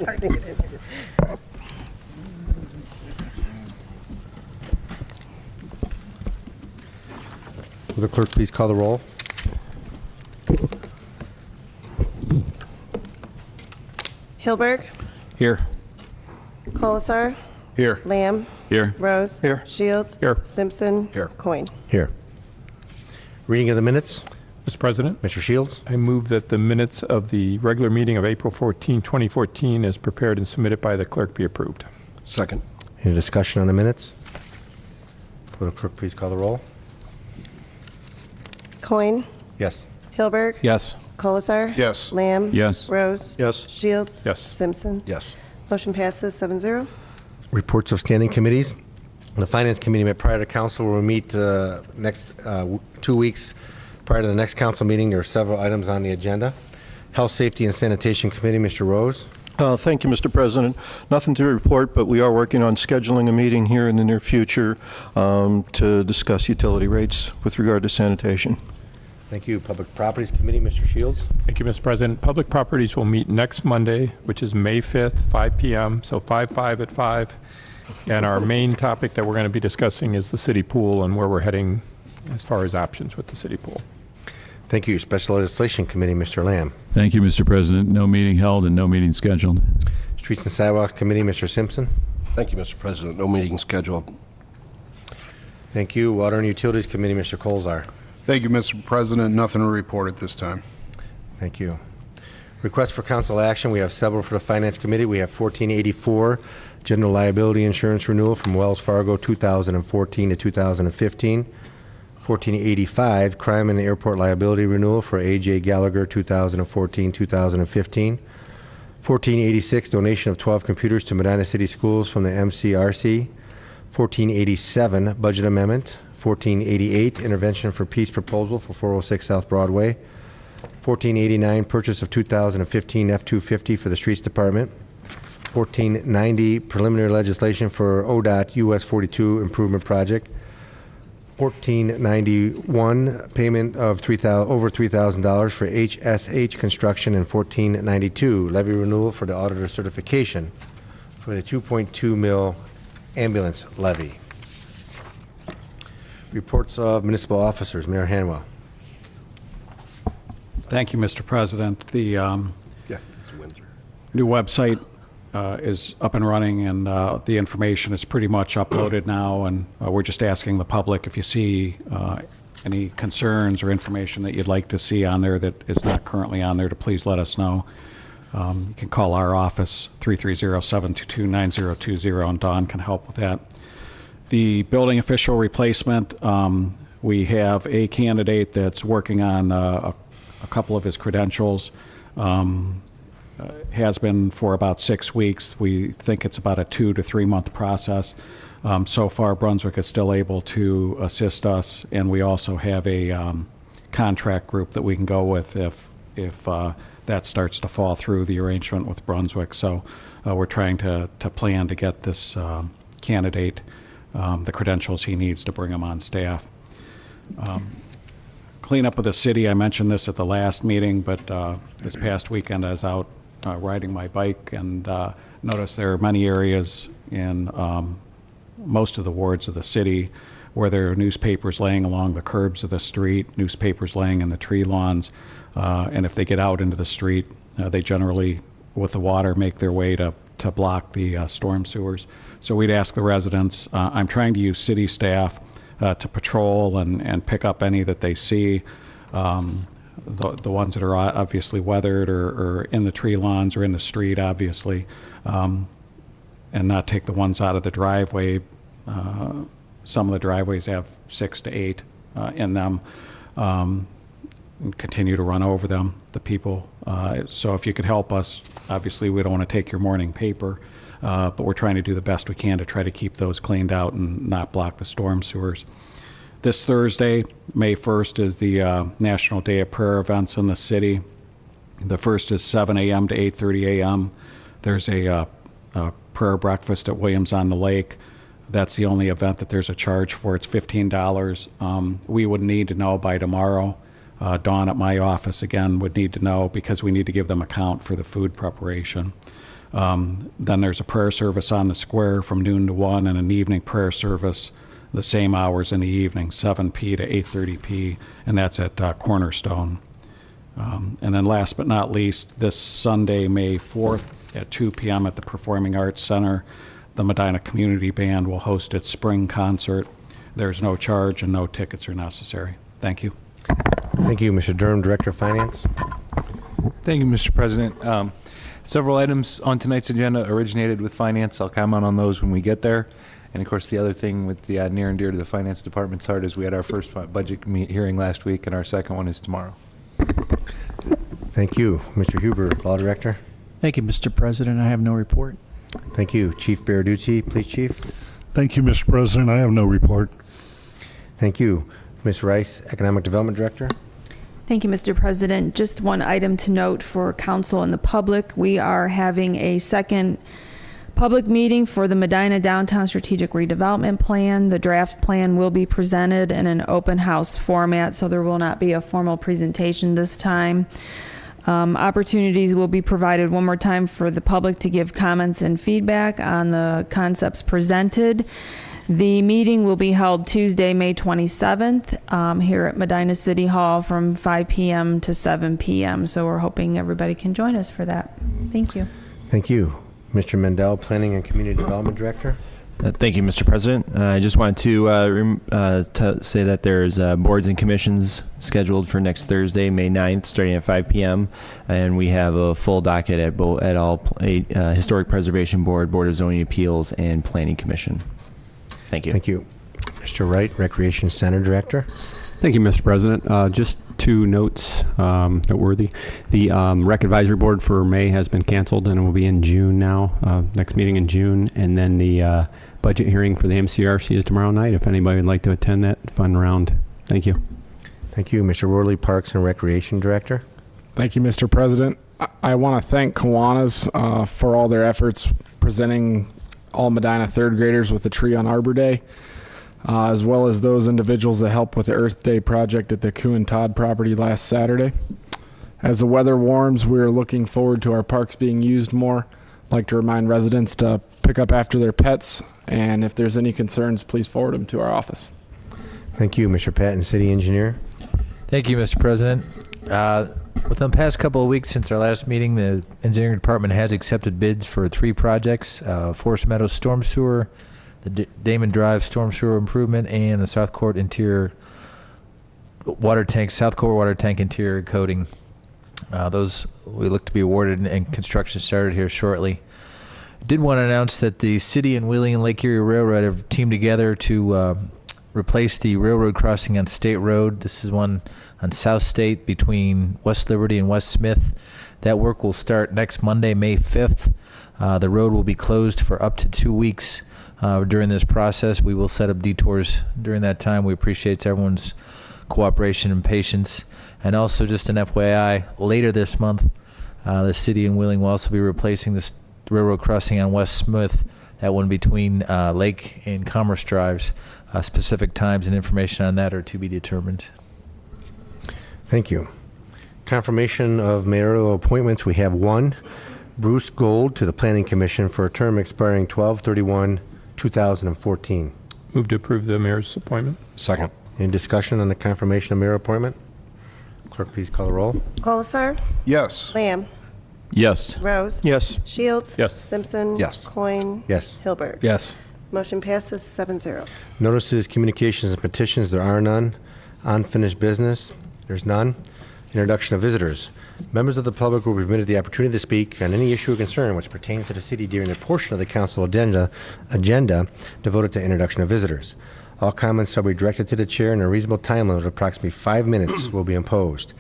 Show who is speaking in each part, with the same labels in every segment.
Speaker 1: It's hard to get in here.
Speaker 2: Will the clerk please call the roll?
Speaker 1: Hilberg,
Speaker 3: Here.
Speaker 1: Colasar,
Speaker 3: Here.
Speaker 1: Lamb,
Speaker 3: Here.
Speaker 1: Rose,
Speaker 3: Here.
Speaker 1: Shields,
Speaker 3: Here.
Speaker 1: Simpson,
Speaker 3: Here.
Speaker 1: Coin.
Speaker 2: Here. Reading of the minutes.
Speaker 4: Mr. President,
Speaker 2: Mr. Shields.
Speaker 4: I move that the minutes of the regular meeting of April 14, 2014, as prepared and submitted by the clerk, be approved.
Speaker 3: Second.
Speaker 2: Any discussion on the minutes? Will the clerk please call the roll?
Speaker 1: Coin,
Speaker 2: Yes.
Speaker 1: Hilberg,
Speaker 4: Yes.
Speaker 1: Colasar.
Speaker 3: Yes.
Speaker 1: Lamb.
Speaker 4: Yes.
Speaker 1: Rose.
Speaker 3: Yes.
Speaker 1: Shields.
Speaker 4: Yes.
Speaker 1: Simpson.
Speaker 3: Yes.
Speaker 1: Motion passes 7-0.
Speaker 2: Reports of standing committees. The Finance Committee met prior to council. Will meet next 2 weeks prior to the next council meeting. There are several items on the agenda. Health, Safety, and Sanitation Committee, Mr. Rose.
Speaker 5: Thank you, Mr. President. Nothing to report, but we are working on scheduling a meeting here in the near future to discuss utility rates with regard to sanitation.
Speaker 2: Thank you. Public Properties Committee, Mr. Shields.
Speaker 4: Thank you, Mr. President. Public Properties will meet next Monday, which is May 5th, 5 p.m., so 5-5 at 5. And our main topic that we're going to be discussing is the city pool and where we're heading as far as options with the city pool.
Speaker 2: Thank you. Special Legislation Committee, Mr. Lamb.
Speaker 6: Thank you, Mr. President. No meeting held and no meeting scheduled.
Speaker 2: Streets and Sidewalks Committee, Mr. Simpson.
Speaker 3: Thank you, Mr. President. No meeting scheduled.
Speaker 2: Thank you. Water and Utilities Committee, Mr. Colzar.
Speaker 7: Thank you, Mr. President. Nothing to report at this time.
Speaker 2: Thank you. Request for council action. We have several for the Finance Committee. We have 1484, General Liability Insurance Renewal from Wells Fargo 2014 to 2015. 1485, Crime and Airport Liability Renewal for A.J. Gallagher 2014-2015. 1486, donation of 12 computers to Medina City Schools from the MCRC. 1487, budget amendment. 1488, intervention for peace proposal for 406 South Broadway. 1489, purchase of 2015 F-250 for the Streets Department. 1490, preliminary legislation for ODOT US 42 improvement project. 1491, payment of over $3,000 for HSH construction. And 1492, levy renewal for the auditor certification for the 2.2 mil ambulance levy. Reports of municipal officers. Mayor Hanwell.
Speaker 8: Thank you, Mr. President. The
Speaker 3: Yeah, it's Windsor.
Speaker 8: new website is up and running, and the information is pretty much uploaded now, and we're just asking the public if you see any concerns or information that you'd like to see on there that is not currently on there, to please let us know. You can call our office, 330-722-9020, and Dawn can help with that. The building official replacement, we have a candidate that's working on a couple of his credentials. Has been for about 6 weeks. We think it's about a 2 to 3 month process. So far, Brunswick is still able to assist us, and we also have a contract group that we can go with if that starts to fall through the arrangement with Brunswick. So we're trying to plan to get this candidate the credentials he needs to bring him on staff. Cleanup of the city, I mentioned this at the last meeting, but this past weekend I was out riding my bike and noticed there are many areas in most of the wards of the city where there are newspapers laying along the curbs of the street, newspapers laying in the tree lawns, and if they get out into the street, they generally, with the water, make their way to block the storm sewers. So we'd ask the residents, I'm trying to use city staff to patrol and pick up any that they see. The ones that are obviously weathered or in the tree lawns or in the street, obviously, and not take the ones out of the driveway. Some of the driveways have 6 to 8 in them, and continue to run over them, the people. So if you could help us, obviously we don't want to take your morning paper, but we're trying to do the best we can to try to keep those cleaned out and not block the storm sewers. This Thursday, May 1st, is the National Day of Prayer events in the city. The first is 7 a.m. to 8:30 a.m. There's a prayer breakfast at Williams on the Lake. That's the only event that there's a charge for. It's $15. We would need to know by tomorrow. Dawn at my office, again, would need to know because we need to give them account for the food preparation. Then there's a prayer service on the square from noon to 1, and an evening prayer service the same hours in the evening, 7 p. to 8:30 p., and that's at Cornerstone. And then last but not least, this Sunday, May 4th at 2 p.m. at the Performing Arts Center, the Medina Community Band will host its spring concert. There's no charge and no tickets are necessary. Thank you.
Speaker 2: Thank you, Mr. Durham, Director of Finance.
Speaker 9: Thank you, Mr. President. Several items on tonight's agenda originated with finance. I'll comment on those when we get there. And of course, the other thing with the near and dear to the finance department's heart is we had our first budget hearing last week, and our second one is tomorrow.
Speaker 2: Thank you. Mr. Huber, Law Director.
Speaker 10: Thank you, Mr. President. I have no report.
Speaker 2: Thank you. Chief Baraducci, Police Chief.
Speaker 11: Thank you, Mr. President. I have no report.
Speaker 2: Thank you. Ms. Rice, Economic Development Director.
Speaker 12: Thank you, Mr. President. Just one item to note for council and the public. We are having a second public meeting for the Medina Downtown Strategic Redevelopment Plan. The draft plan will be presented in an open house format, so there will not be a formal presentation this time. Opportunities will be provided one more time for the public to give comments and feedback on the concepts presented. The meeting will be held Tuesday, May 27th, here at Medina City Hall from 5 p.m. to 7 p.m. So we're hoping everybody can join us for that. Thank you.
Speaker 2: Thank you. Mr. Mendel, Planning and Community Development Director.
Speaker 13: Thank you, Mr. President. I just wanted to say that there's boards and commissions scheduled for next Thursday, May 9th, starting at 5 p.m. And we have a full docket at all Historic Preservation Board, Board of Zoning Appeals, and Planning Commission. Thank you.
Speaker 2: Thank you. Mr. Wright, Recreation Center Director.
Speaker 14: Thank you, Mr. President. Just two notes noteworthy. The Rec Advisory Board for May has been canceled, and it will be in June now, next meeting in June. And then the budget hearing for the MCRC is tomorrow night, if anybody would like to attend that fun round. Thank you.
Speaker 2: Thank you. Mr. Worley, Parks and Recreation Director.
Speaker 15: Thank you, Mr. President. I want to thank Kiwanis for all their efforts presenting all Medina third graders with a tree on Arbor Day, as well as those individuals that helped with the Earth Day project at the Koo and Todd property last Saturday. As the weather warms, we are looking forward to our parks being used more. I'd like to remind residents to pick up after their pets, and if there's any concerns, please forward them to our office.
Speaker 2: Thank you. Mr. Patton, City Engineer.
Speaker 16: Thank you, Mr. President. Within the past couple of weeks since our last meeting, the engineering department has accepted bids for 3 projects: Forest Meadows Storm Sewer, the Damon Drive Storm Sewer Improvement, and the South Court Interior Water Tank, South Court Water Tank Interior Coating. Those we look to be awarded, and construction started here shortly. Did want to announce that the city and Wheeling and Lake Erie Railroad have teamed together to replace the railroad crossing on State Road. This is one on South State between West Liberty and West Smith. That work will start next Monday, May 5th. The road will be closed for up to 2 weeks during this process. We will set up detours during that time. We appreciate everyone's cooperation and patience. And also, just an FYI, later this month, the city and Wheeling will also be replacing this railroad crossing on West Smith, that one between Lake and Commerce Drives. Specific times and information on that are to be determined.
Speaker 2: Thank you. Confirmation of mayoral appointments. We have one, Bruce Gold to the Planning Commission for a term expiring 12/31/2014.
Speaker 4: Move to approve the mayor's appointment.
Speaker 3: Second.
Speaker 2: Any discussion on the confirmation of mayor appointment? Clerk, please call the roll.
Speaker 1: Colasar.
Speaker 7: Yes.
Speaker 1: Lamb.
Speaker 6: Yes.
Speaker 1: Rose.
Speaker 5: Yes.
Speaker 1: Shields.
Speaker 4: Yes.
Speaker 1: Simpson.
Speaker 3: Yes.
Speaker 1: Coin.
Speaker 2: Yes.
Speaker 1: Hilberg.
Speaker 15: Yes.
Speaker 1: Motion passes 7-0.
Speaker 2: Notices, communications, and petitions. There are none. Unfinished business. There's none. Introduction of visitors. Members of the public will be permitted the opportunity to speak on any issue or concern which pertains to the city during the portion of the council agenda devoted to introduction of visitors. All comments shall be directed to the chair, and a reasonable time limit of approximately 5 minutes will be imposed.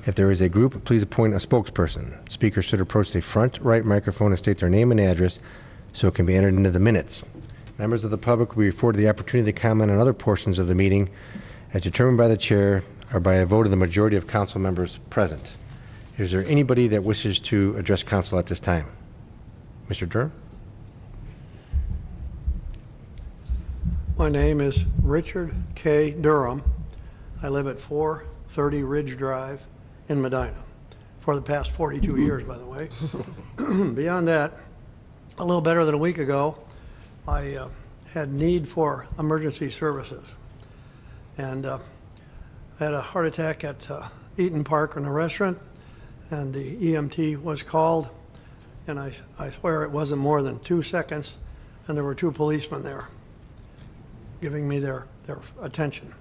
Speaker 2: If there is a group, please appoint a spokesperson. Speakers should approach the front right microphone and state their name and address so it can be entered into the minutes. Members of the public will be afforded the opportunity to comment on other portions of the meeting as determined by the chair or by a vote of the majority of council members present. Is there anybody that wishes to address council at this time? Mr. Durham?
Speaker 17: My name is Richard K. Durham. I live at 430 Ridge Drive in Medina for the past 42 years, by the way. Beyond that, a little better than a week ago, I had need for emergency services. And I had a heart attack at Eaton Park in a restaurant, and the EMT was called, and I swear it wasn't more than 2 seconds, and there were 2 policemen there giving me their attention.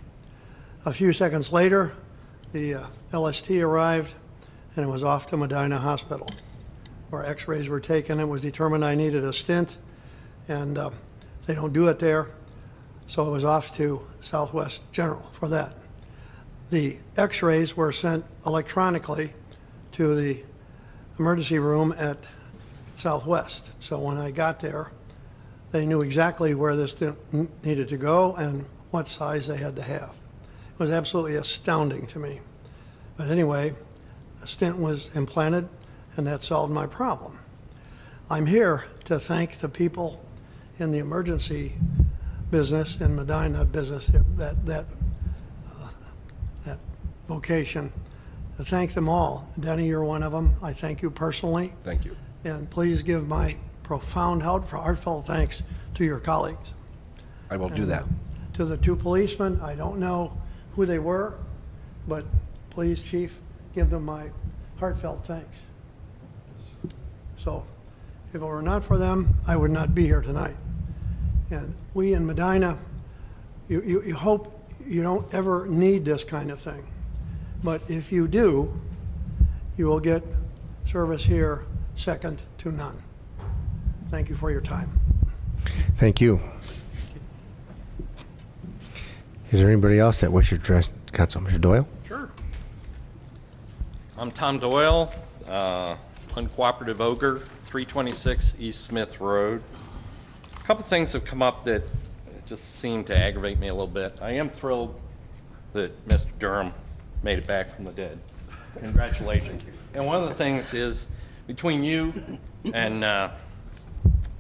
Speaker 17: A few seconds later, the LST arrived, and it was off to Medina Hospital, where x-rays were taken. It was determined I needed a stent, and they don't do it there, so it was off to Southwest General for that. The x-rays were sent electronically to the emergency room at Southwest. So when I got there, they knew exactly where this needed to go and what size they had to have. It was absolutely astounding to me. But anyway, a stent was implanted, and that solved my problem. I'm here to thank the people in the emergency business, in Medina business, that vocation, to thank them all. Denny, you're one of them. I thank you personally.
Speaker 3: Thank you.
Speaker 17: And please give my profound, heartfelt thanks to your colleagues.
Speaker 3: I will do that.
Speaker 17: To the 2 policemen, I don't know who they were, but please, Chief, give them my heartfelt thanks. So if it were not for them, I would not be here tonight. And we in Medina, you hope you don't ever need this kind of thing. But if you do, you will get service here second to none. Thank you for your time.
Speaker 2: Thank you. Is there anybody else that wishes to address Council? Mr. Doyle?
Speaker 18: Sure. I'm Tom Doyle, uncooperative ogre, 326 East Smith Road. A couple things have come up that just seem to aggravate me a little bit. I am thrilled that Mr. Durham made it back from the dead. Congratulations. And one of the things is, between you and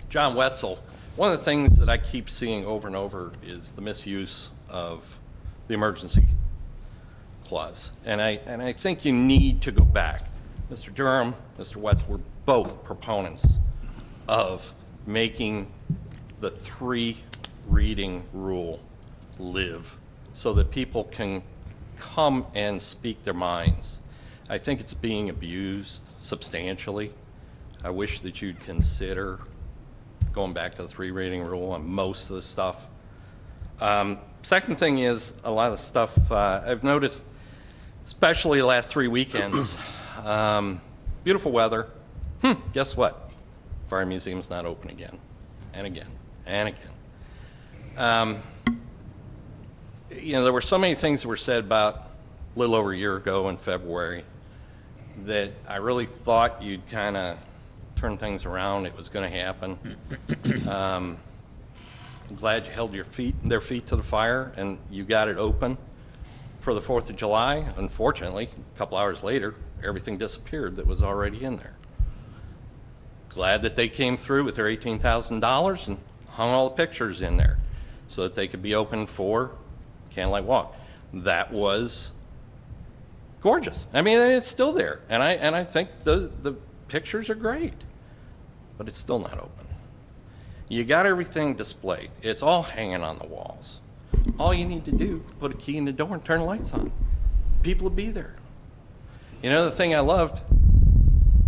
Speaker 18: John Wetzel, one of the things that I keep seeing over and over is the misuse of the emergency clause. And I think you need to go back. Mr. Durham, Mr. Wetzel were both proponents of making the 3 reading rule live so that people can come and speak their minds. I think it's being abused substantially. I wish that you'd consider going back to the 3 reading rule on most of the stuff. Second thing is, a lot of the stuff I've noticed, especially the last 3 weekends, beautiful weather. Guess what? Fire Museum's not open again, and again, and again. You know, there were so many things that were said about a little over a year ago in February that I really thought you'd kind of turn things around. It was going to happen. I'm glad you held their feet to the fire and you got it open for the 4th of July. Unfortunately, a couple hours later, everything disappeared that was already in there. Glad that they came through with their $18,000 and hung all the pictures in there so that they could be open for Candlelight Walk. That was gorgeous. I mean, it's still there, and I think the pictures are great, but it's still not open. You got everything displayed. It's all hanging on the walls. All you need to do is put a key in the door and turn the lights on. People will be there. You know, the thing I loved,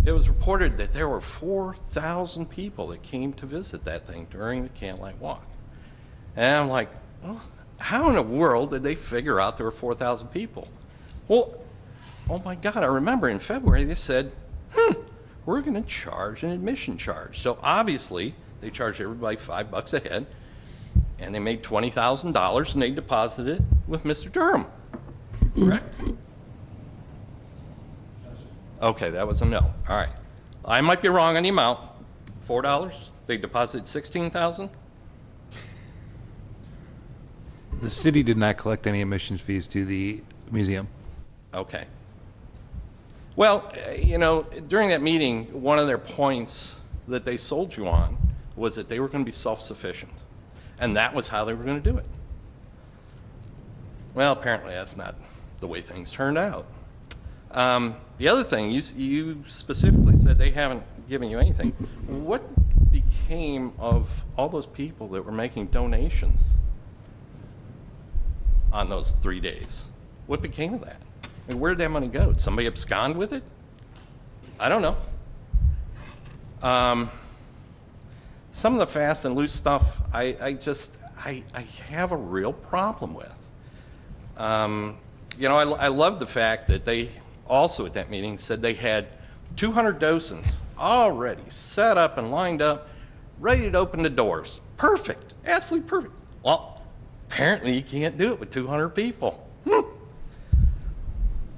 Speaker 18: it was reported that there were 4,000 people that came to visit that thing during the Candlelight Walk. And I'm like, well, how in the world did they figure out there were 4,000 people? Well, oh my God, I remember in February they said, we're going to charge an admission charge. So obviously they charged everybody $5 a head, and they made $20,000 and they deposited it with Mr. Durham, correct? Okay, that was a no. All right. I might be wrong on the amount. $4? They deposited $16,000?
Speaker 9: The city did not collect any admissions fees to the museum.
Speaker 18: Okay. Well, you know, during that meeting, one of their points that they sold you on was that they were going to be self-sufficient, and that was how they were going to do it. Well, apparently that's not the way things turned out. The other thing, you specifically said they haven't given you anything. What became of all those people that were making donations on those 3 days? What became of that? I mean, where did that money go? Did somebody abscond with it? I don't know. Some of the fast and loose stuff, I have a real problem with. You know, I love the fact that they also at that meeting said they had 200 docents already set up and lined up, ready to open the doors. Perfect, absolutely perfect. Well, apparently you can't do it with 200 people.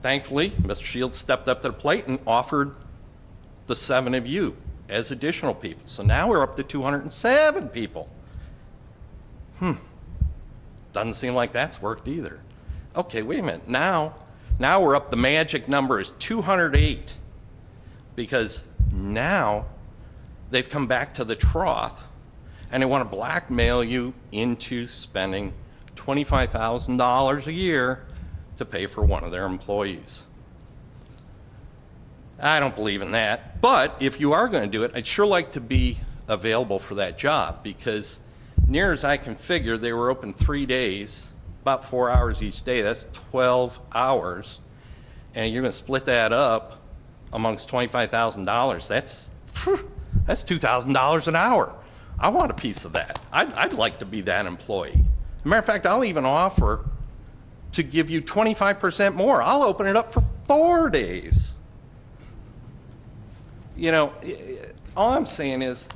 Speaker 18: Thankfully, Mr. Shields stepped up to the plate and offered the 7 of you as additional people. So now we're up to 207 people. Doesn't seem like that's worked either. Okay, wait a minute. Now we're up, the magic number is 208, because now they've come back to the trough and they want to blackmail you into spending $25,000 a year to pay for one of their employees. I don't believe in that, but if you are going to do it, I'd sure like to be available for that job, because near as I can figure, they were open 3 days, about 4 hours each day. That's 12 hours, and you're going to split that up amongst $25,000. That's $2,000 an hour. I want a piece of that. I'd like to be that employee. As a matter of fact, I'll even offer to give you 25% more. I'll open it up for 4 days. You know, all I'm saying is,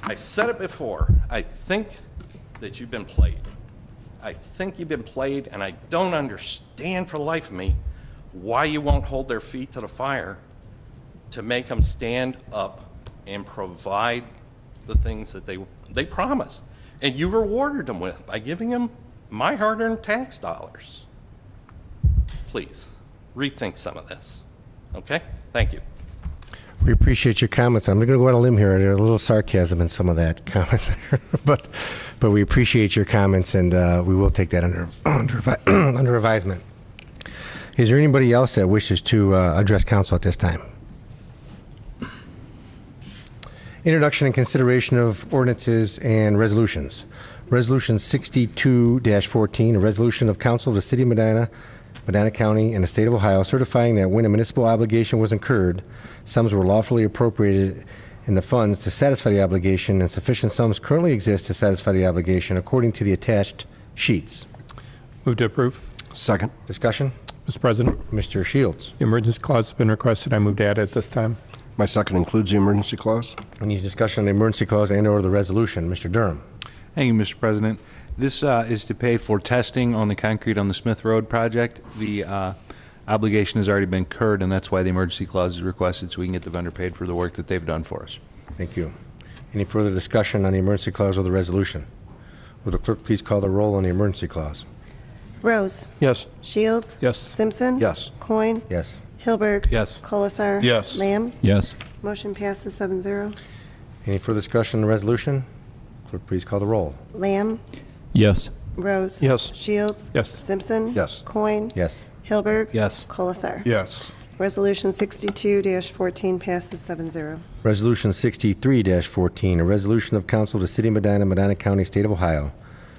Speaker 18: I said it before, I think that you've been played. I think you've been played, and I don't understand for the life of me why you won't hold their feet to the fire to make them stand up and provide the things that they promised. And you rewarded them with by giving them my hard-earned tax dollars. Please, rethink some of this. Okay? Thank you.
Speaker 2: We appreciate your comments. I'm going to go on a limb here. There's a little sarcasm in some of that comments, but we appreciate your comments, and we will take that under advisement. Is there anybody else that wishes to address council at this time? Introduction and consideration of ordinances and resolutions. Resolution 62-14, a resolution of council of the city of Medina, Medina County, and the state of Ohio, certifying that when a municipal obligation was incurred, sums were lawfully appropriated in the funds to satisfy the obligation, and sufficient sums currently exist to satisfy the obligation according to the attached sheets.
Speaker 4: Move to approve.
Speaker 3: Second.
Speaker 2: Discussion?
Speaker 4: Mr. President,
Speaker 2: Mr. Shields.
Speaker 4: the emergency clause has been requested. I move to add it at this time.
Speaker 3: My second includes the emergency clause.
Speaker 2: Any discussion on the emergency clause and/or the resolution? Mr. Durham.
Speaker 9: Thank you, Mr. President. This is to pay for testing on the concrete on the Smith Road project. The obligation has already been incurred, and that's why the emergency clause is requested, so we can get the vendor paid for the work that they've done for us.
Speaker 2: Thank you. Any further discussion on the emergency clause or the resolution? Will the clerk please call the roll on the emergency clause?
Speaker 1: Rose.
Speaker 5: Yes.
Speaker 1: Shields.
Speaker 4: Yes.
Speaker 1: Simpson.
Speaker 3: Yes.
Speaker 1: Coin.
Speaker 2: Yes.
Speaker 1: Hilberg.
Speaker 9: Yes.
Speaker 1: Colasar.
Speaker 7: Yes.
Speaker 1: Lamb.
Speaker 6: Yes.
Speaker 1: Motion passes 7-0.
Speaker 2: Any further discussion on the resolution? Clerk, please call the roll.
Speaker 1: Lamb.
Speaker 6: Yes.
Speaker 1: Rose.
Speaker 5: Yes.
Speaker 1: Shields.
Speaker 4: Yes.
Speaker 1: Simpson.
Speaker 3: Yes.
Speaker 1: Coin.
Speaker 2: Yes.
Speaker 1: Hilberg.
Speaker 9: Yes.
Speaker 1: Colasar.
Speaker 7: Yes.
Speaker 1: Resolution 62-14 passes 7-0.
Speaker 2: Resolution 63-14, a resolution of council of the city of Medina, Medina County, state of Ohio,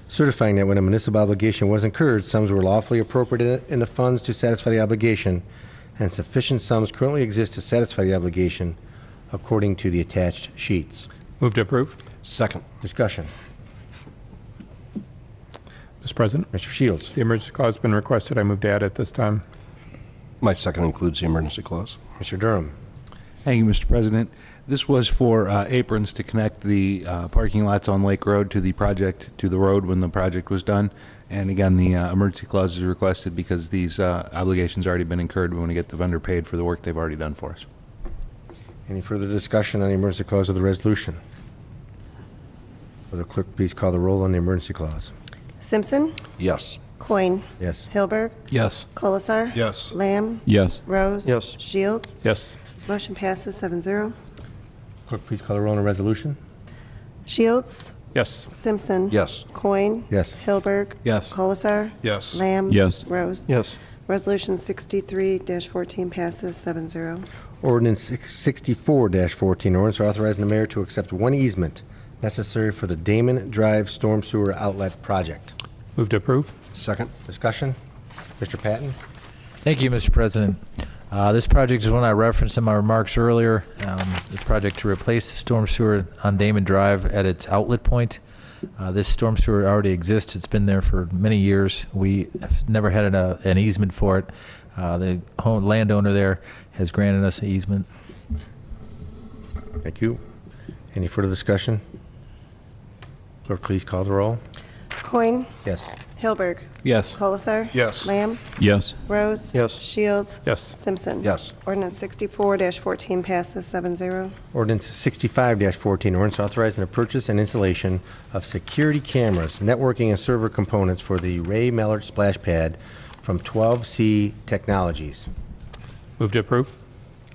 Speaker 2: certifying that when a municipal obligation was incurred, sums were lawfully appropriated in the funds to satisfy the obligation, and sufficient sums currently exist to satisfy the obligation according to the attached sheets.
Speaker 4: Move to approve.
Speaker 3: Second.
Speaker 2: Discussion.
Speaker 4: Mr. President,
Speaker 2: Mr. Shields.
Speaker 4: the emergency clause has been requested. I move to add it at this time.
Speaker 3: My second includes the emergency clause.
Speaker 2: Mr. Durham.
Speaker 9: Thank you, Mr. President. This was for aprons to connect the parking lots on Lake Road to the project, to the road when the project was done. And again, the emergency clause is requested because these obligations already been incurred. We want to get the vendor paid for the work they've already done for us.
Speaker 2: Any further discussion on the emergency clause of the resolution? Will the clerk please call the roll on the emergency clause?
Speaker 1: Simpson.
Speaker 3: Yes.
Speaker 1: Coin.
Speaker 2: Yes.
Speaker 1: Hilberg.
Speaker 9: Yes.
Speaker 1: Colasar.
Speaker 7: Yes.
Speaker 1: Lamb.
Speaker 6: Yes.
Speaker 1: Rose.
Speaker 5: Yes.
Speaker 1: Shields.
Speaker 4: Yes.
Speaker 1: Motion passes 7-0.
Speaker 2: Clerk, please call the roll on the resolution.
Speaker 1: Shields.
Speaker 4: Yes.
Speaker 1: Simpson.
Speaker 3: Yes.
Speaker 1: Coin.
Speaker 2: Yes.
Speaker 1: Hilberg.
Speaker 9: Yes.
Speaker 1: Colasar.
Speaker 7: Yes.
Speaker 1: Lamb.
Speaker 6: Yes.
Speaker 1: Rose.
Speaker 5: Yes.
Speaker 1: Resolution 63-14 passes 7-0.
Speaker 2: Ordinance 64-14, ordinance authorizing the mayor to accept one easement necessary for the Damon Drive Storm Sewer Outlet Project.
Speaker 4: Move to approve.
Speaker 3: Second.
Speaker 2: Discussion? Mr. Patton?
Speaker 16: Thank you, Mr. President. This project is one I referenced in my remarks earlier. The project to replace the storm sewer on Damon Drive at its outlet point. This storm sewer already exists. It's been there for many years. We have never had an easement for it. The landowner there has granted us an easement.
Speaker 2: Thank you. Any further discussion? Clerk, please call the roll.
Speaker 1: Coin.
Speaker 2: Yes.
Speaker 1: Hilberg.
Speaker 8: Yes.
Speaker 1: Colasar.
Speaker 7: Yes.
Speaker 1: Lamb.
Speaker 6: Yes.
Speaker 1: Rose.
Speaker 5: Yes.
Speaker 1: Shields.
Speaker 4: Yes.
Speaker 1: Simpson.
Speaker 3: Yes.
Speaker 1: Ordinance 64-14 passes 7-0.
Speaker 2: Ordinance 65-14, ordinance authorizing the purchase and installation of security cameras, networking and server components for the Ray Mellert splash pad from 12C Technologies.
Speaker 4: Move to approve.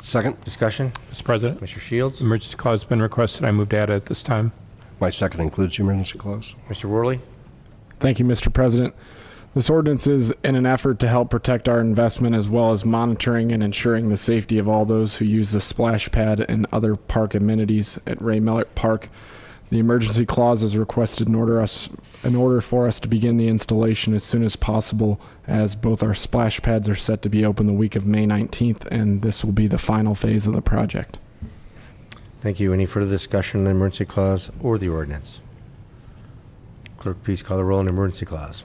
Speaker 3: Second.
Speaker 2: Discussion?
Speaker 4: Mr. President,
Speaker 2: Mr. Shields?
Speaker 4: emergency clause has been requested. I move to add it at this time.
Speaker 3: My second includes the emergency clause.
Speaker 2: Mr. Worley?
Speaker 15: Thank you, Mr. President. This ordinance is in an effort to help protect our investment as well as monitoring and ensuring the safety of all those who use the splash pad and other park amenities at Ray Mellert Park. The emergency clause is requested in order for us to begin the installation as soon as possible, as both our splash pads are set to be open the week of May 19th, and this will be the final phase of the project.
Speaker 2: Thank you. Any further discussion on the emergency clause or the ordinance? Clerk, please call the roll on the emergency clause.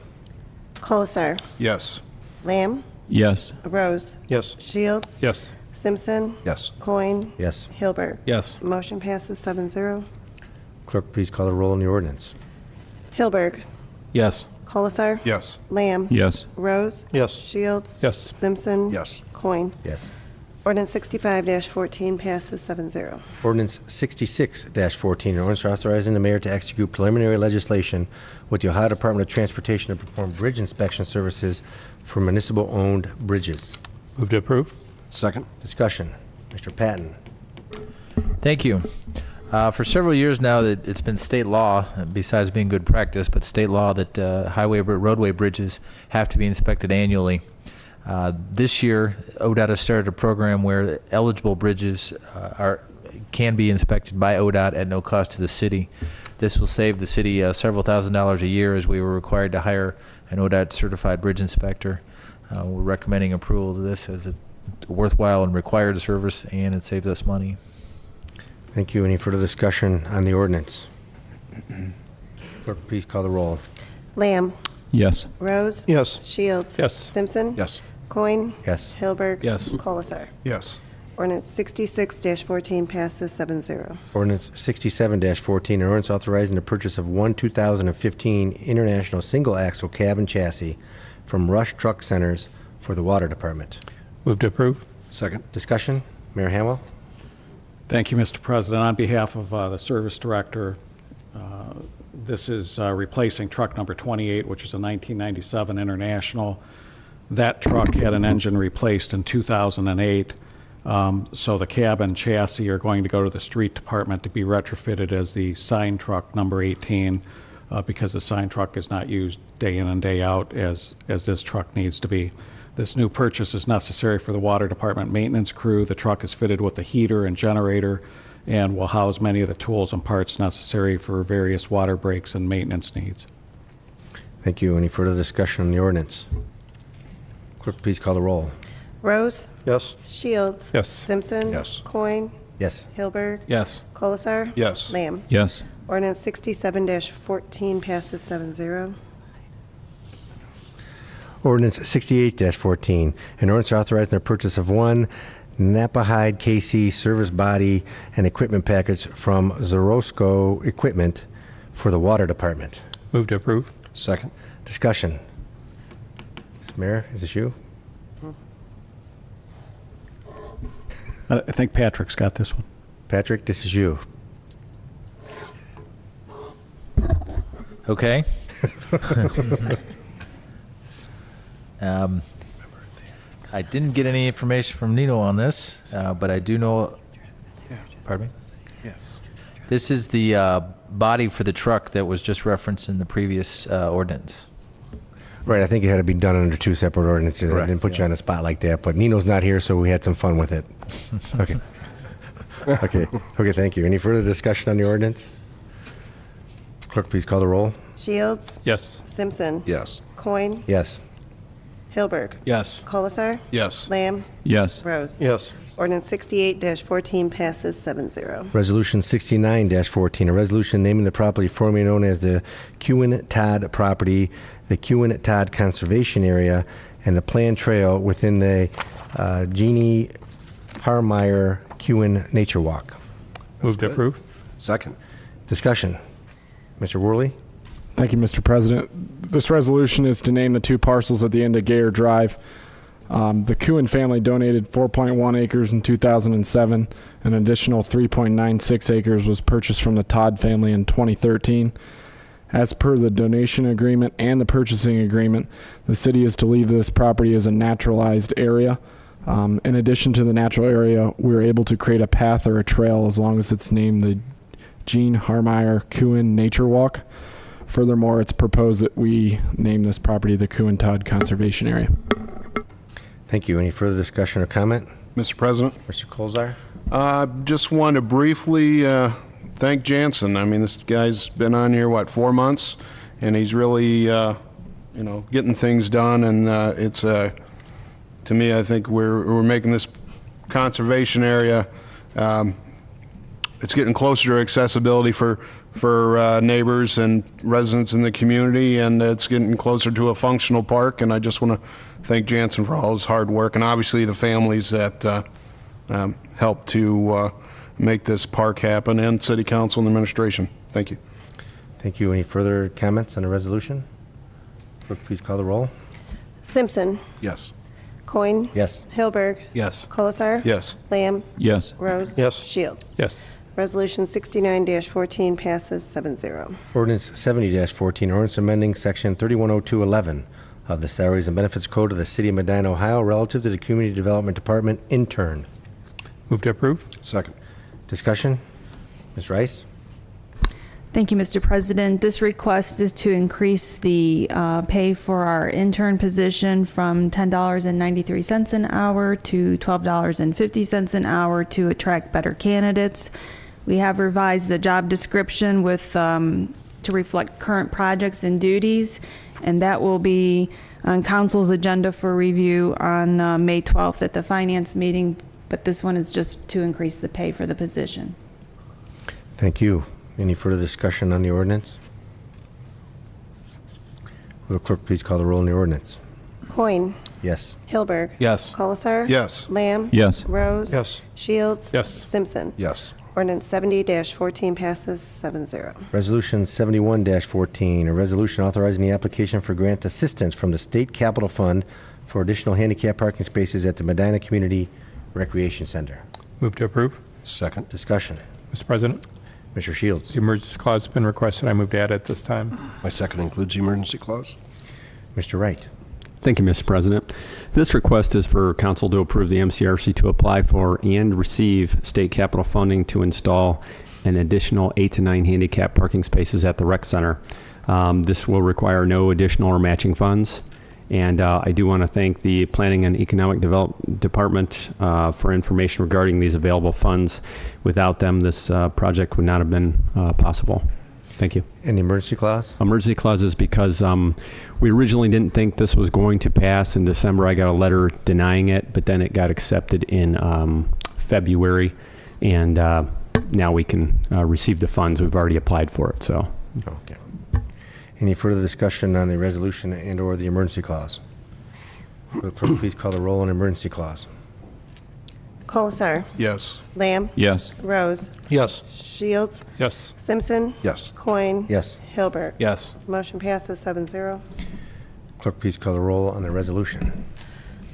Speaker 1: Colasar.
Speaker 7: Yes.
Speaker 1: Lamb.
Speaker 6: Yes.
Speaker 1: Rose.
Speaker 5: Yes.
Speaker 1: Shields.
Speaker 4: Yes.
Speaker 1: Simpson.
Speaker 3: Yes.
Speaker 1: Coin.
Speaker 2: Yes.
Speaker 1: Hilberg.
Speaker 8: Yes.
Speaker 1: Motion passes 7-0.
Speaker 2: Clerk, please call the roll on the ordinance.
Speaker 1: Hilberg.
Speaker 8: Yes.
Speaker 1: Colasar.
Speaker 7: Yes.
Speaker 1: Lamb.
Speaker 6: Yes.
Speaker 1: Rose.
Speaker 5: Yes.
Speaker 1: Shields.
Speaker 4: Yes.
Speaker 1: Simpson.
Speaker 3: Yes.
Speaker 1: Coin.
Speaker 2: Yes.
Speaker 1: Ordinance 65-14 passes 7-0.
Speaker 2: Ordinance 66-14, an ordinance authorizing the mayor to execute preliminary legislation with the Ohio Department of Transportation to perform bridge inspection services for municipal-owned bridges.
Speaker 4: Move to approve.
Speaker 3: Second.
Speaker 2: Discussion. Mr. Patton.
Speaker 16: Thank you. For several years now, that it's been state law, besides being good practice, but state law that roadway bridges have to be inspected annually. This year, ODOT has started a program where eligible bridges can be inspected by ODOT at no cost to the city. This will save the city several $1,000s a year, as we were required to hire an ODOT certified bridge inspector. We're recommending approval of this as a worthwhile and required service, and it saves us money.
Speaker 2: Thank you. Any further discussion on the ordinance? Clerk, please call the roll.
Speaker 1: Lamb.
Speaker 6: Yes.
Speaker 1: Rose.
Speaker 5: Yes.
Speaker 1: Shields.
Speaker 4: Yes.
Speaker 1: Simpson.
Speaker 3: Yes.
Speaker 1: Coin.
Speaker 2: Yes.
Speaker 1: Hilberg.
Speaker 8: Yes.
Speaker 1: Colasar.
Speaker 7: Yes.
Speaker 1: Ordinance 66-14 passes 7-0.
Speaker 2: Ordinance 67-14, an ordinance authorizing the purchase of one 2015 International Single-Axle Cab and Chassis from Rush Truck Centers for the Water Department.
Speaker 4: Move to approve.
Speaker 3: Second.
Speaker 2: Discussion? Mayor Hamwell?
Speaker 8: Thank you, Mr. President. On behalf of the Service Director, this is replacing truck number 28, which is a 1997 International. That truck had an engine replaced in 2008. So the cab and chassis are going to go to the street department to be retrofitted as the sign truck number 18, because the sign truck is not used day in and day out as this truck needs to be. This new purchase is necessary for the water department maintenance crew. The truck is fitted with a heater and generator and will house many of the tools and parts necessary for various water breaks and maintenance needs.
Speaker 2: Thank you. Any further discussion on the ordinance? Clerk, please call the roll.
Speaker 1: Rose.
Speaker 5: Yes.
Speaker 1: Shields.
Speaker 4: Yes.
Speaker 1: Simpson.
Speaker 3: Yes.
Speaker 1: Coin.
Speaker 2: Yes.
Speaker 1: Hilberg.
Speaker 8: Yes.
Speaker 1: Colasar.
Speaker 7: Yes.
Speaker 1: Lamb.
Speaker 6: Yes.
Speaker 1: Ordinance 67-14 passes 7-0.
Speaker 2: Ordinance 68-14, an ordinance authorizing the purchase of one Napahide KC service body and equipment package from Zorosco Equipment for the Water Department.
Speaker 4: Move to approve.
Speaker 3: Second.
Speaker 2: Discussion. Mayor, is this you?
Speaker 8: I think Patrick's got this one.
Speaker 2: Patrick, this is you.
Speaker 16: Okay. I didn't get any information from Nino on this, but I do know. Pardon me?
Speaker 5: Yes.
Speaker 16: This is the body for the truck that was just referenced in the previous ordinance.
Speaker 2: Right, I think it had to be done under two separate ordinances. I
Speaker 16: Correct,
Speaker 2: didn't put you on the spot like that, but Nino's not here, so we had some fun with it. Okay. Okay, thank you. Any further discussion on the ordinance? Clerk, please call the roll.
Speaker 1: Shields.
Speaker 4: Yes.
Speaker 1: Simpson.
Speaker 3: Yes.
Speaker 1: Coin.
Speaker 2: Yes.
Speaker 1: Hilberg.
Speaker 8: Yes.
Speaker 1: Colasar.
Speaker 7: Yes.
Speaker 1: Lamb.
Speaker 6: Yes.
Speaker 1: Rose.
Speaker 5: Yes.
Speaker 1: Ordinance 68-14 passes 7-0.
Speaker 2: Resolution 69-14, a resolution naming the property formerly known as the Kewen-Todd property, the Kewen-Todd Conservation Area, and the planned trail within the Jeannie Harmeyer Kewen Nature Walk.
Speaker 4: Move to approve.
Speaker 3: Second.
Speaker 2: Discussion. Mr. Worley?
Speaker 15: Thank you, Mr. President. This resolution is to name the two parcels at the end of Gayer Drive. The Kuhn family donated 4.1 acres in 2007. An additional 3.96 acres was purchased from the Todd family in 2013. As per the donation agreement and the purchasing agreement, the city is to leave this property as a naturalized area. In addition to the natural area, we were able to create a path or a trail as long as it's named the Jean Harmeyer Kuhn Nature Walk. Furthermore, it's proposed that we name this property the Kewen-Todd Conservation Area.
Speaker 2: Thank you. Any further discussion or comment?
Speaker 7: Mr. President,
Speaker 2: Mr. Colzar?
Speaker 7: just want to briefly thank Jansen. I mean, this guy's been on here, 4 months? And he's really, getting things done. And it's, to me, I think we're making this conservation area, it's getting closer to accessibility for neighbors and residents in the community, and it's getting closer to a functional park. And I just want to thank Jansen for all his hard work, and obviously the families that helped to make this park happen, and City Council and the administration. Thank you.
Speaker 2: Thank you. Any further comments on the resolution? Clerk, please call the roll.
Speaker 1: Simpson.
Speaker 3: Yes.
Speaker 1: Coin.
Speaker 2: Yes.
Speaker 1: Hilberg.
Speaker 8: Yes.
Speaker 1: Colasar.
Speaker 7: Yes.
Speaker 1: Lamb.
Speaker 6: Yes.
Speaker 1: Rose.
Speaker 5: Yes.
Speaker 1: Shields.
Speaker 4: Yes.
Speaker 1: Resolution 69-14 passes 7-0.
Speaker 2: Ordinance 70-14, ordinance amending section 310211 of the Salaries and Benefits Code of the City of Medina, Ohio, relative to the Community Development Department intern.
Speaker 4: Move to approve.
Speaker 3: Second.
Speaker 2: Discussion? Ms. Rice?
Speaker 12: Thank you, Mr. President. This request is to increase the pay for our intern position from $10.93 an hour to $12.50 an hour to attract better candidates. We have revised the job description with to reflect current projects and duties, and that will be on council's agenda for review on May 12th at the finance meeting, but this one is just to increase the pay for the position.
Speaker 2: Thank you. Any further discussion on the ordinance? Will the clerk please call the roll on the ordinance?
Speaker 1: Coin.
Speaker 2: Yes.
Speaker 1: Hilberg.
Speaker 8: Yes.
Speaker 1: Colasar.
Speaker 7: Yes.
Speaker 1: Lamb.
Speaker 6: Yes.
Speaker 1: Rose.
Speaker 5: Yes.
Speaker 1: Shields.
Speaker 4: Yes.
Speaker 1: Simpson.
Speaker 3: Yes.
Speaker 1: Ordinance 70-14 passes 7-0.
Speaker 2: Resolution 71-14, a resolution authorizing the application for grant assistance from the State Capital Fund for additional handicap parking spaces at the Medina Community Recreation Center.
Speaker 4: Move to approve.
Speaker 3: Second.
Speaker 2: Discussion.
Speaker 4: Mr. President,
Speaker 2: Mr. Shields?
Speaker 4: the emergency clause has been requested. I move to add it this time.
Speaker 3: My second includes the emergency clause.
Speaker 2: Mr. Wright?
Speaker 14: Thank you, Mr. President. This request is for council to approve the MCRC to apply for and receive state capital funding to install an additional 8 to 9 handicap parking spaces at the rec center. This will require no additional or matching funds. And I do want to thank the Planning and Economic Development Department for information regarding these available funds. Without them, this project would not have been possible. Thank you.
Speaker 2: And the emergency clause?
Speaker 14: Emergency clause is because we originally didn't think this was going to pass. In December, I got a letter denying it, but then it got accepted in February, and now we can receive the funds. We've already applied for it, so.
Speaker 2: Okay. Any further discussion on the resolution and or the emergency clause? Will the clerk please call the roll on the emergency clause?
Speaker 1: Colasar.
Speaker 7: Yes.
Speaker 1: Lamb.
Speaker 6: Yes.
Speaker 1: Rose.
Speaker 5: Yes.
Speaker 1: Shields.
Speaker 4: Yes.
Speaker 1: Simpson.
Speaker 3: Yes.
Speaker 1: Coin.
Speaker 2: Yes.
Speaker 1: Hilberg.
Speaker 8: Yes.
Speaker 1: Motion passes 7-0.
Speaker 2: Clerk, please call the roll on the resolution.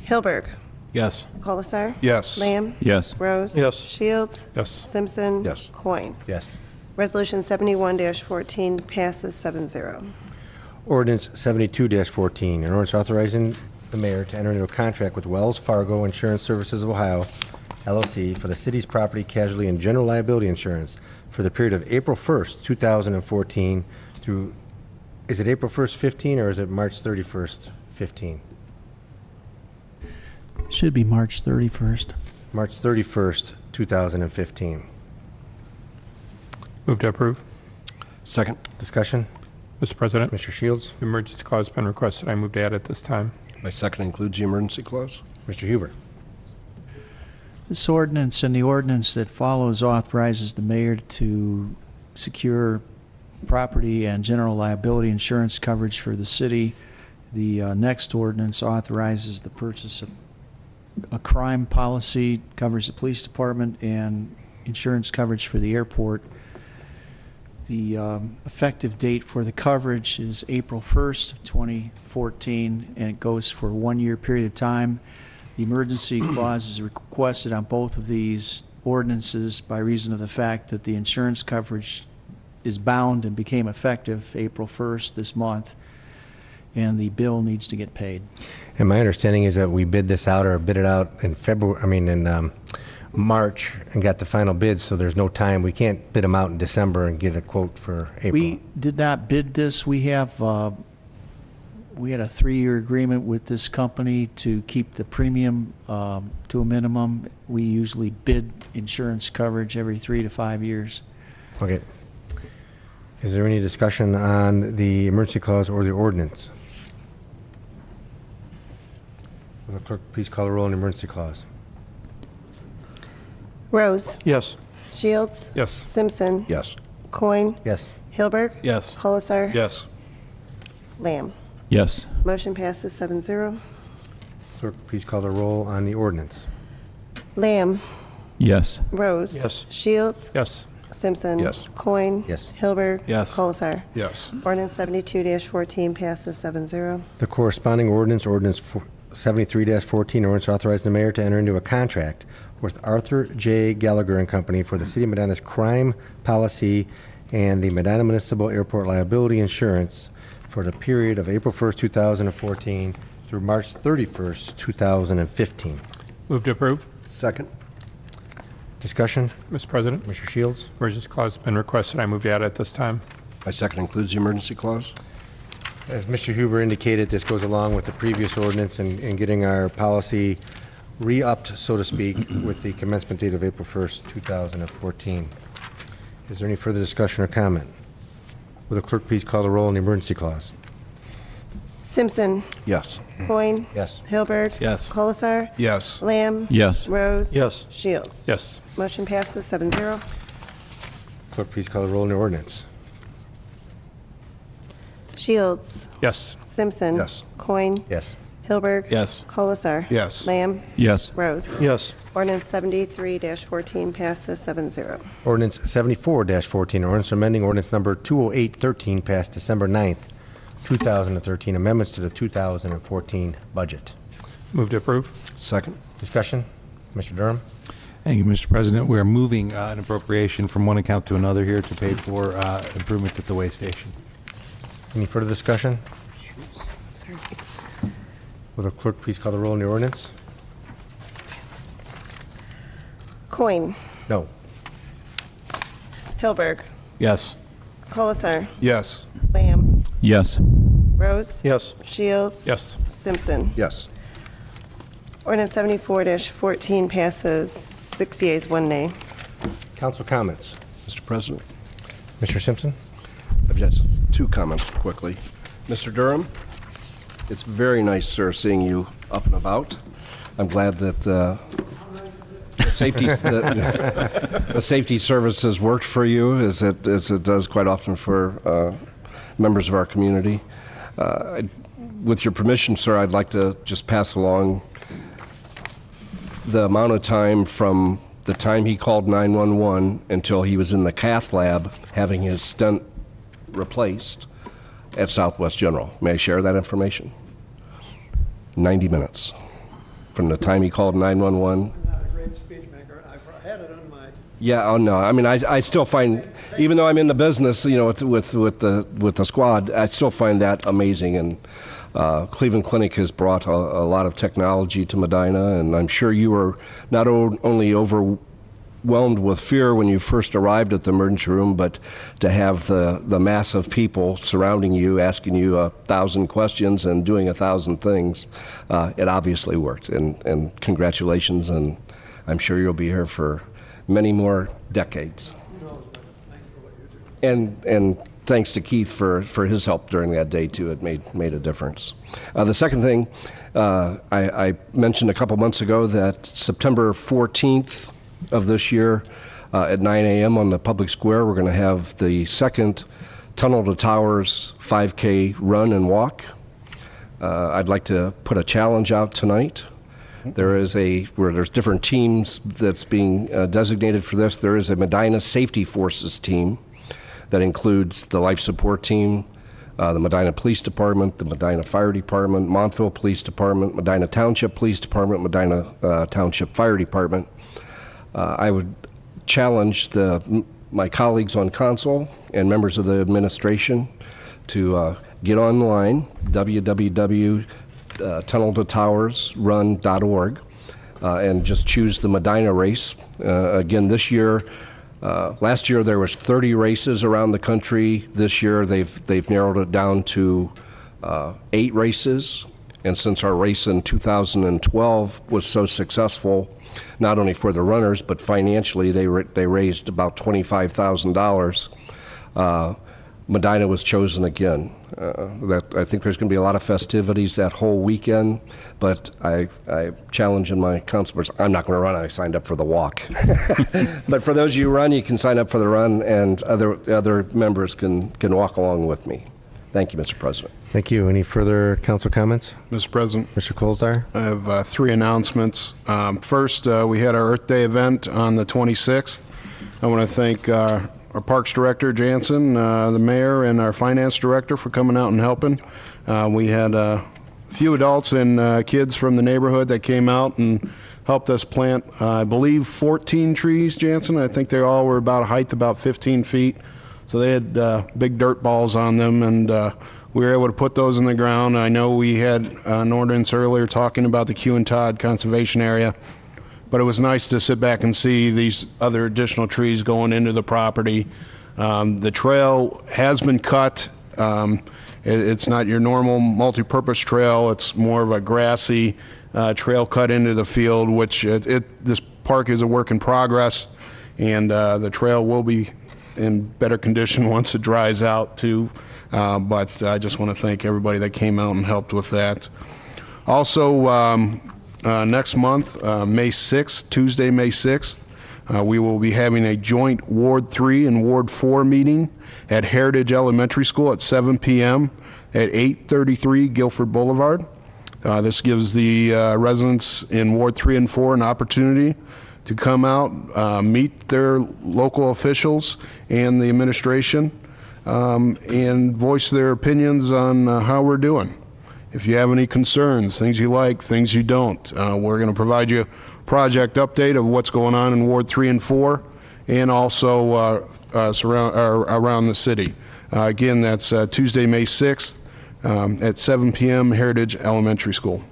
Speaker 1: Hilberg.
Speaker 8: Yes.
Speaker 1: Colasar.
Speaker 7: Yes.
Speaker 1: Lamb.
Speaker 6: Yes.
Speaker 1: Rose.
Speaker 5: Yes.
Speaker 1: Shields.
Speaker 4: Yes.
Speaker 1: Simpson.
Speaker 3: Yes.
Speaker 1: Coin.
Speaker 2: Yes.
Speaker 1: Resolution 71-14 passes 7-0.
Speaker 2: Ordinance 72-14, an ordinance authorizing the mayor to enter into a contract with Wells Fargo Insurance Services of Ohio, LLC, for the city's property, casualty, and general liability insurance for the period of April 1st, 2014 through is it April 1st, 15, or is it March 31st, 15?
Speaker 10: Should be March 31st.
Speaker 2: March 31st, 2015.
Speaker 4: Move to approve.
Speaker 3: Second.
Speaker 2: Discussion?
Speaker 4: Mr. President,
Speaker 2: Mr. Shields?
Speaker 4: the emergency clause has been requested. I move to add it this time.
Speaker 3: My second includes the emergency clause.
Speaker 2: Mr. Huber?
Speaker 10: This ordinance and the ordinance that follows authorizes the mayor to secure property and general liability insurance coverage for the city. The next ordinance authorizes the purchase of a crime policy, covers the police department, and insurance coverage for the airport. The effective date for the coverage is April 1st of 2014, and it goes for a 1-year period of time. The emergency clause is requested on both of these ordinances by reason of the fact that the insurance coverage is bound and became effective April 1st this month, and the bill needs to get paid.
Speaker 2: And my understanding is that we bid this out or bid it out in March and got the final bids, so there's no time. We can't bid them out in December and get a quote for April.
Speaker 10: We did not bid this. We have, we had a 3-year agreement with this company to keep the premium to a minimum. We usually bid insurance coverage every 3 to 5 years.
Speaker 2: Okay. Is there any discussion on the emergency clause or the ordinance? Will the clerk please call the roll on the emergency clause?
Speaker 1: Rose?
Speaker 5: Yes.
Speaker 1: Shields?
Speaker 4: Yes.
Speaker 1: Simpson?
Speaker 3: Yes.
Speaker 1: Coin?
Speaker 2: Yes.
Speaker 1: Hilberg?
Speaker 8: Yes.
Speaker 1: Colasar?
Speaker 7: Yes.
Speaker 1: Lamb?
Speaker 6: Yes.
Speaker 1: Motion passes 7-0.
Speaker 2: Clerk, please call the roll on the ordinance.
Speaker 1: Lamb?
Speaker 6: Yes.
Speaker 1: Rose?
Speaker 5: Yes.
Speaker 1: Shields?
Speaker 4: Yes.
Speaker 1: Simpson?
Speaker 3: Yes.
Speaker 1: Coin?
Speaker 2: Yes.
Speaker 1: Hilberg?
Speaker 8: Yes.
Speaker 1: Colasar?
Speaker 7: Yes.
Speaker 1: Ordinance 72-14 passes 7-0.
Speaker 2: The corresponding ordinance, ordinance 73-14, ordinance authorizing the mayor to enter into a contract with Arthur J. Gallagher and Company for the City of Medina's crime policy and the Medina Municipal Airport liability insurance for the period of April 1st, 2014 through March 31st, 2015.
Speaker 4: Move to approve.
Speaker 3: Second.
Speaker 2: Discussion?
Speaker 4: Mr. President,
Speaker 2: Mr. Shields?
Speaker 4: emergency clause has been requested. I move to add it this time.
Speaker 3: My second includes the emergency clause.
Speaker 2: As Mr. Huber indicated, this goes along with the previous ordinance and getting our policy re-upped, so to speak, with the commencement date of April 1st, 2014. Is there any further discussion or comment? Will the clerk please call the roll on the emergency clause?
Speaker 1: Simpson?
Speaker 3: Yes.
Speaker 1: Coin?
Speaker 2: Yes.
Speaker 1: Hilberg?
Speaker 8: Yes.
Speaker 1: Colasar?
Speaker 7: Yes.
Speaker 1: Lamb?
Speaker 6: Yes.
Speaker 1: Rose?
Speaker 5: Yes.
Speaker 1: Shields?
Speaker 4: Yes.
Speaker 1: Motion passes 7-0.
Speaker 2: Clerk, please call the roll on the ordinance.
Speaker 1: Shields?
Speaker 4: Yes.
Speaker 1: Simpson?
Speaker 3: Yes.
Speaker 1: Coin?
Speaker 2: Yes.
Speaker 1: Hilberg?
Speaker 8: Yes.
Speaker 1: Colasar?
Speaker 7: Yes.
Speaker 1: Lamb?
Speaker 6: Yes.
Speaker 1: Rose?
Speaker 5: Yes.
Speaker 1: Ordinance 73-14 passes 7-0.
Speaker 2: Ordinance 74-14, ordinance amending ordinance number 20813 passed December 9th, 2013, amendments to the 2014 budget.
Speaker 4: Move to approve.
Speaker 3: Second.
Speaker 2: Discussion? Mr. Durham?
Speaker 9: Thank you, Mr. President. We are moving an appropriation from one account to another here to pay for improvements at the way station.
Speaker 2: Any further discussion? Will the clerk please call the roll on the ordinance?
Speaker 1: Coin?
Speaker 2: No.
Speaker 1: Hilberg?
Speaker 8: Yes.
Speaker 1: Colasar?
Speaker 7: Yes.
Speaker 1: Lamb?
Speaker 6: Yes.
Speaker 1: Rose?
Speaker 5: Yes.
Speaker 1: Shields?
Speaker 4: Yes.
Speaker 1: Simpson?
Speaker 3: Yes.
Speaker 1: Ordinance 74-14 passes 6 yeas, 1 nay.
Speaker 2: Council comments.
Speaker 3: Mr. President,
Speaker 2: Mr. Simpson?
Speaker 3: I've just 2 comments quickly. Mr. Durham, it's very nice, sir, seeing you up and about. I'm glad that the safety services worked for you, as it does quite often for members of our community. With your permission, sir, I'd like to just pass along the amount of time from the time he called 911 until he was in the cath lab having his stent replaced at Southwest General. May I share that information? 90 minutes. From the time he called 911.
Speaker 17: I'm not a great speech maker. I've had it on my...
Speaker 3: Yeah, oh no. I mean, I still find, even though I'm in the business, you know, with the squad, I still find that amazing. And Cleveland Clinic has brought a lot of technology to Medina, and I'm sure you were not only overwhelmed overwhelmed with fear when you first arrived at the emergency room, but to have the mass of people surrounding you, asking you 1,000 questions and doing 1,000 things, it obviously worked. And congratulations, and I'm sure you'll be here for many more decades. And thanks to Keith for his help during that day, too. It made a difference. The second thing, I mentioned a couple months ago that September 14th of this year at 9 a.m. on the public square, we're going to have the second Tunnel to Towers 5K run and walk. I'd like to put a challenge out tonight. There's different teams that's being designated for this. There is a Medina Safety Forces team that includes the Life Support Team, the Medina Police Department, the Medina Fire Department, Montville Police Department, Medina Township Police Department, Medina Township Fire Department. I would challenge my colleagues on council and members of the administration to get online, www.tunneltotowersrun.org, and just choose the Medina race. Again, this year, last year there was 30 races around the country. This year they've narrowed it down to 8 races. And since our race in 2012 was so successful, not only for the runners, but financially, they raised about $25,000. Medina was chosen again. I think there's going to be a lot of festivities that whole weekend, but I challenge in my councilors, I'm not going to run, I signed up for the walk. But for those of you who run, you can sign up for the run, and other members can walk along with me. Thank you, Mr. President.
Speaker 2: Thank you. Any further council comments?
Speaker 7: Mr. President.
Speaker 2: Mr. Colzar?
Speaker 7: I have 3 announcements. First, we had our Earth Day event on the 26th. I want to thank our Parks Director, Jansen, the Mayor, and our Finance Director for coming out and helping. We had a few adults and kids from the neighborhood that came out and helped us plant, I believe, 14 trees, Jansen. I think they all were about a height about 15 feet. So they had big dirt balls on them, and we were able to put those in the ground. I know we had an ordinance earlier talking about the Q and Todd Conservation Area, but it was nice to sit back and see these other additional trees going into the property. The trail has been cut. It's not your normal multi-purpose trail. It's more of a grassy trail cut into the field, which this park is a work in progress, and the trail will be in better condition once it dries out too. But I just want to thank everybody that came out and helped with that. Also, next month, May 6th, Tuesday, May 6th, we will be having a joint Ward 3 and Ward 4 meeting at Heritage Elementary School at 7 p.m. at 833 Guilford Boulevard. This gives the residents in Ward 3 and 4 an opportunity to come out, meet their local officials and the administration, and voice their opinions on how we're doing. If you have any concerns, things you like, things you don't, we're going to provide you a project update of what's going on in Ward 3 and 4, and also around the city. Again, that's Tuesday, May 6th at 7 p.m. Heritage Elementary School.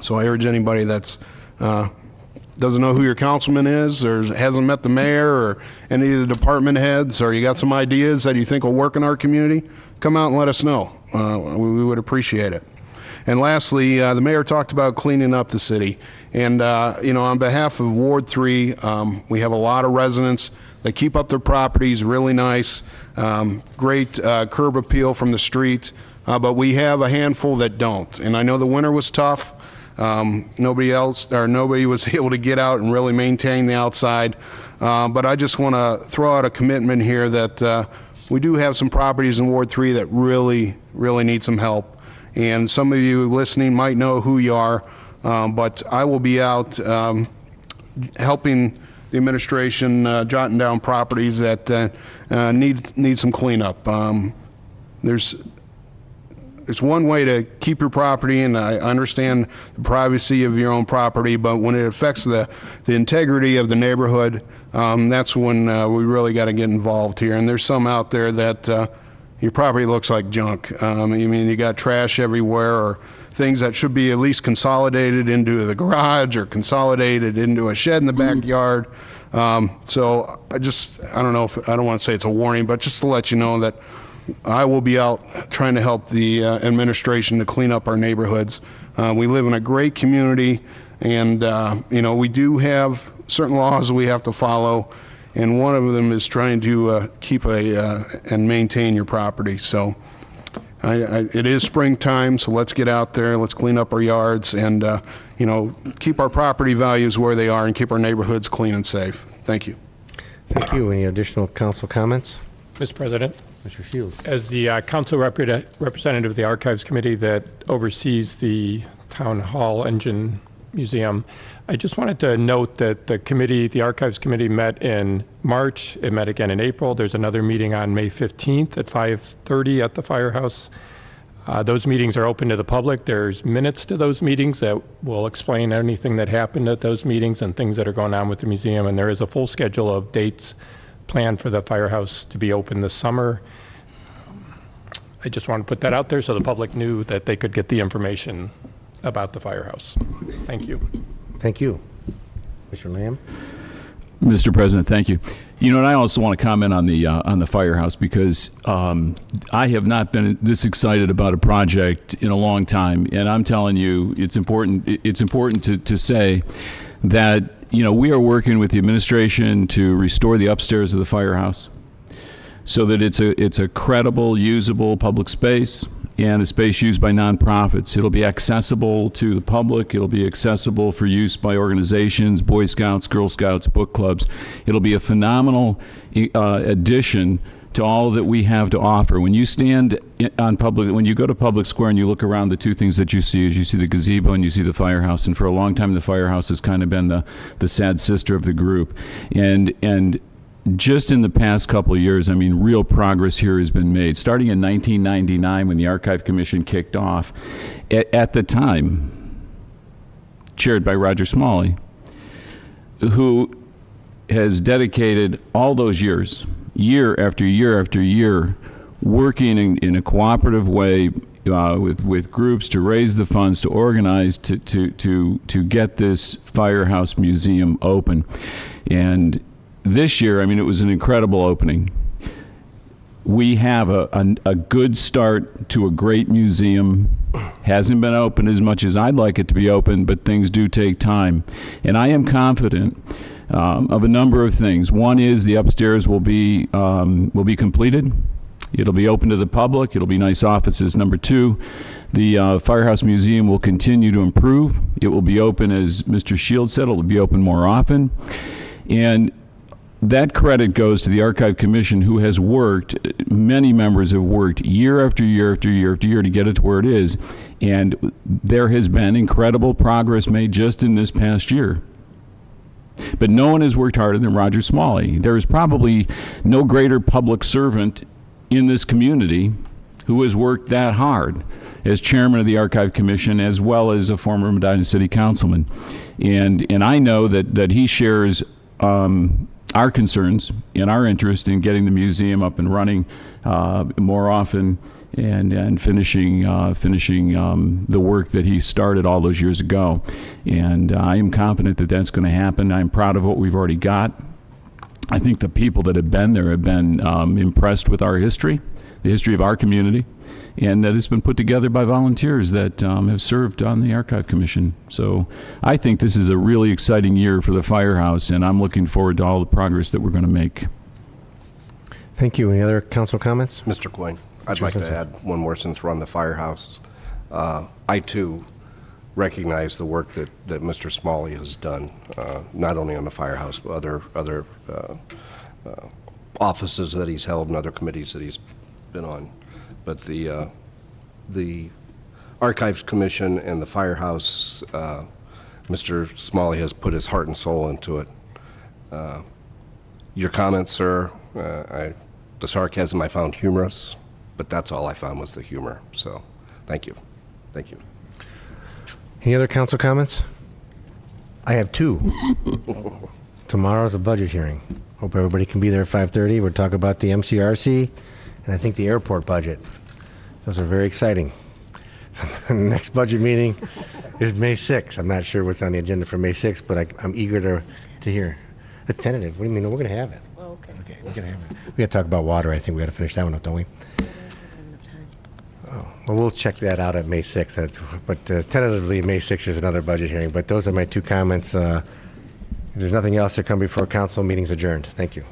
Speaker 7: So I urge anybody that's doesn't know who your councilman is, or hasn't met the mayor or any of the department heads, or you got some ideas that you think will work in our community, come out and let us know. We would appreciate it. And lastly, the mayor talked about cleaning up the city. And, on behalf of Ward 3, we have a lot of residents that keep up their properties really nice, great curb appeal from the street, but we have a handful that don't. And I know the winter was tough. Nobody was able to get out and really maintain the outside. But I just want to throw out a commitment here that we do have some properties in Ward 3 that really, really need some help. And some of you listening might know who you are, but I will be out helping the administration jotting down properties that need some cleanup. There's one way to keep your property, and I understand the privacy of your own property, but when it affects the integrity of the neighborhood, that's when we really got to get involved here. And there's some out there that your property looks like junk. You got trash everywhere, or things that should be at least consolidated into the garage or consolidated into a shed in the backyard. So I don't know if, I don't want to say it's a warning, but just to let you know that I will be out trying to help the administration to clean up our neighborhoods. We live in a great community, and we do have certain laws we have to follow, and one of them is trying to keep and maintain your property. So it is springtime, so let's get out there, let's clean up our yards, and keep our property values where they are and keep our neighborhoods clean and safe. Thank you.
Speaker 2: Thank you. Any additional council comments?
Speaker 4: Mr. President,
Speaker 2: Mr. Shields.
Speaker 4: as the council representative of the Archives Committee that oversees the Town Hall Engine Museum, I just wanted to note that the Archives Committee met in March. It met again in April. There's another meeting on May 15th at 5:30 at the Firehouse. Those meetings are open to the public. There's minutes to those meetings that will explain anything that happened at those meetings and things that are going on with the museum. And there is a full schedule of dates planned for the Firehouse to be open this summer. I just want to put that out there so the public knew that they could get the information about the Firehouse. Thank you.
Speaker 2: Thank you. Mr. Lamb?
Speaker 6: Mr. President, thank you. And I also want to comment on the Firehouse, because I have not been this excited about a project in a long time, and I'm telling you, it's important. It's important to say that we are working with the administration to restore the upstairs of the Firehouse, so that it's a credible, usable public space, and a space used by nonprofits. It'll be accessible to the public. It'll be accessible for use by organizations, Boy Scouts, Girl Scouts, book clubs. It'll be a phenomenal addition to all that we have to offer. When you when you go to Public Square and you look around, the two things that you see is you see the gazebo and you see the Firehouse. And for a long time, the Firehouse has kind of been the sad sister of the group. And just in the past couple of years, real progress here has been made. Starting in 1999, when the Archive Commission kicked off, at the time, chaired by Roger Smalley, who has dedicated all those years, year after year after year, working in a cooperative way with groups to raise the funds, to organize, to get this Firehouse Museum open. And this year, it was an incredible opening. We have a good start to a great museum. Hasn't been open as much as I'd like it to be open, but things do take time. And I am confident of a number of things. One is the upstairs will be completed. It'll be open to the public. It'll be nice offices. Number two, the Firehouse Museum will continue to improve. It will be open, as Mr. Shields said, it will be open more often. And that credit goes to the Archive Commission, who has worked, many members have worked year after year after year after year to get it to where it is. And there has been incredible progress made just in this past year. But no one has worked harder than Roger Smalley. There is probably no greater public servant in this community who has worked that hard as chairman of the Archive Commission, as well as a former Medina City councilman. And I know that he shares our concerns and our interest in getting the museum up and running more often, and finishing the work that he started all those years ago. And I am confident that that's going to happen. I'm proud of what we've already got. I think the people that have been there have been impressed with our history, the history of our community, and that it's been put together by volunteers that have served on the Archive Commission. So I think this is a really exciting year for the Firehouse, and I'm looking forward to all the progress that we're going to make.
Speaker 2: Thank you. Any other council comments?
Speaker 3: Mr. Coyne, I'd like to add one more since we're on the Firehouse. I, too, recognize the work that Mr. Smalley has done, not only on the Firehouse, but other offices that he's held and other committees that he's been on. But the Archives Commission and the Firehouse, Mr. Smalley has put his heart and soul into it. Your comments, sir, the sarcasm I found humorous, but that's all I found was the humor. So, thank you. Thank you.
Speaker 2: Any other council comments? I have two. Tomorrow's a budget hearing. Hope everybody can be there at 5:30. We'll talk about the MCRC and I think the airport budget. Those are very exciting. The next budget meeting is May 6th. I'm not sure what's on the agenda for May 6th, but I'm eager to hear. It's tentative. What do you mean? No, we're going to have it.
Speaker 1: Oh, okay.
Speaker 2: Okay, we're going to have it. We got to talk about water. I think we got to finish that one up, don't we? Oh, well, we'll check that out at May 6th. But tentatively, May 6th is another budget hearing. But those are my two comments. If there's nothing else to come before council, meeting's adjourned. Thank you.